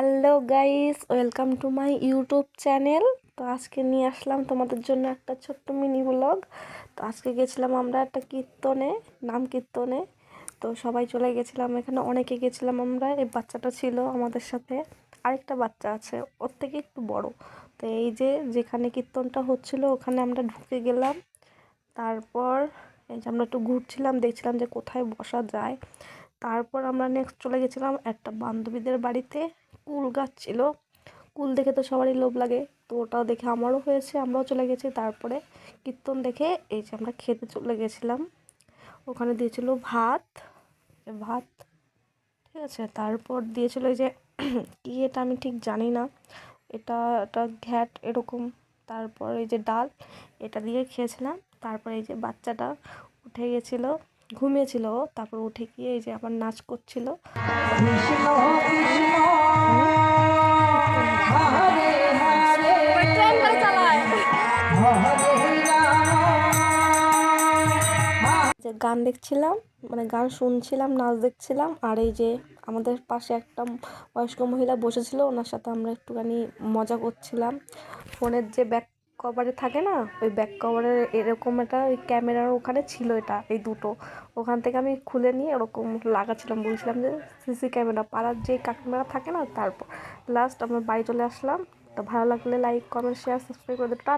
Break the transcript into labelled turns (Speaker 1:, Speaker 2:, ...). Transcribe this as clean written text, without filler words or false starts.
Speaker 1: Hello guys, welcome to my YouTube channel. তো আজকে নিয়ে আসলাম তোমাদের জন্য একটা ছোট্ট মিনি ব্লগ। তো আজকে গেছিলাম আমরা একটা কীর্তনে, নাম কীর্তনে। তো সবাই চলে গেছিলাম, এখানে অনেকে গেছিলাম আমরা। এই বাচ্চাটা ছিল আমাদের সাথে, আরেকটা বাচ্চা আছে ওর থেকে একটু বড়। তো এই যে যেখানে কীর্তনটা হচ্ছিল ওখানে আমরা ঢুকে গেলাম। তারপর এই যে আমরা একটু ঘুরছিলাম, দেখছিলাম যে কোথায় বসা যায়। তারপর আমরা নেক্সট চলে গেছিলাম একটা বান্ধবীদের বাড়িতে। কুল গাছ ছিল, কুল দেখে তো সবারই লোভ লাগে, তো ওটাও দেখে আমারও হয়েছে, আমরাও চলে গেছি। তারপরে কীর্তন দেখে এই যে আমরা খেতে চলে গেছিলাম। ওখানে দিয়েছিল ভাত ভাত ঠিক আছে। তারপর দিয়েছিল এই যে কি এটা আমি ঠিক জানি না, এটা ঘ্যাট এরকম। তারপর এই যে ডাল, এটা দিয়ে খেয়েছিলাম। তারপর এই যে বাচ্চাটা উঠে গেছিলো, ঘুমিয়েছিল ও, তারপর উঠে গিয়ে এই যে আবার নাচ করছিল। যে গান দেখছিলাম, মানে গান শুনছিলাম, নাচ দেখছিলাম। আর এই যে আমাদের পাশে একটা বয়স্ক মহিলা বসেছিল, ওনার সাথে আমরা একটুখানি মজা করছিলাম। ফোনের যে ব্যাক কভারে থাকে না, ওই ব্যাক কভারের এরকম একটা ওই ক্যামেরার ওখানে ছিল, এটা এই দুটো ওখান থেকে আমি খুলে নিয়ে এরকম লাগাচ্ছিলাম, বলছিলাম যে সিসি ক্যামেরা, পাড়ার যে ক্যামেরা থাকে না। তারপর লাস্ট আমরা বাড়ি চলে আসলাম। তো ভালো লাগলে লাইক, কমেন্ট, শেয়ার, সাবস্ক্রাইব করে দিতে।